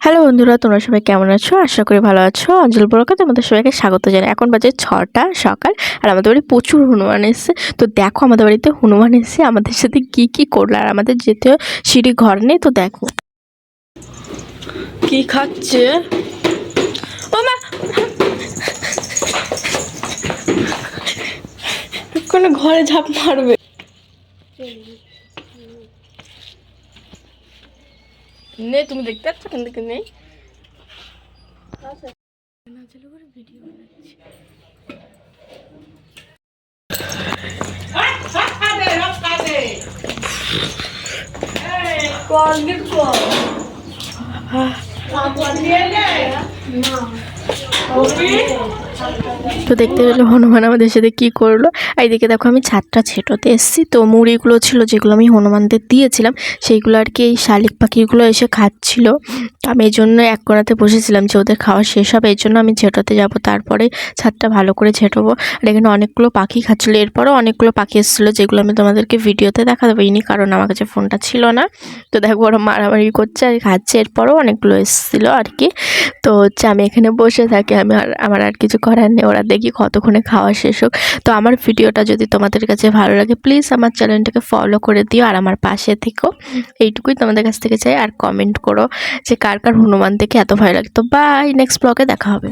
Hello বন্ধুরা, তোমরা সবাই কেমন আছো? আশা করি ভালো আছো। অঞ্জল বড়কা তোমাদের সবাইকে স্বাগত জানাই। এখন বাজে 6টা সকাল আর আমাদের বাড়ি প্রচুর হনুমান এসছে। তো দেখো আমাদের বাড়িতে হনুমান এসছে আমাদের সাথে কি করলো। আর আমাদের যেতে সিঁড়ি ঘর নেই, তো দেখো কি খাচ্ছে। ও মা, কোনো ঘরে ঝাঁপ মারবে। নে, তুমি দেখতে পাচ্ছ কিন্তু নেই। ভিডিও বানাচ্ছি। তো দেখতে পেলে হনুমান আমাদের সাথে কি করলো। এইদিকে দেখো আমি ছাদটা ছেটোতে এসেছি। তো মুড়িগুলো ছিল যেগুলো আমি হনুমানদের দিয়েছিলাম, সেইগুলো আর কি এই শালিক পাখিগুলো এসে খাচ্ছিল। আমি এই জন্য এক কোণাতে বসেছিলাম যে ওদের খাওয়া শেষ হবে, এই জন্য আমি ছেটোতে যাব, তারপরে ছাদটা ভালো করে ছেটোবো। আর এখানে অনেকগুলো পাখি খাচ্ছিলো। এরপরেও অনেকগুলো পাখি এসেছিলো যেগুলো আমি তোমাদেরকে ভিডিওতে দেখাতে পারিনি, কারণ আমার কাছে ফোনটা ছিল না। তো দেখো ওরা মারামারি করছে আর খাচ্ছে। এরপরেও অনেকগুলো এসেছিলো আর কি। তো হচ্ছে আমি এখানে বসে থাকি, আমার আর কিছু করার নেই। ওরা দেখি কতক্ষণে খাওয়া শেষ হোক। তো আমার ভিডিওটা যদি তোমাদের কাছে ভালো লাগে, প্লিজ আমার চ্যানেলটাকে ফলো করে দিও আর আমার পাশে থেকো। এইটুকুই তোমাদের কাছ থেকে চাই। আর কমেন্ট করো যে কার কার হনুমান দেখে এত ভয় লাগে। তো বাই, নেক্সট ব্লগে দেখা হবে।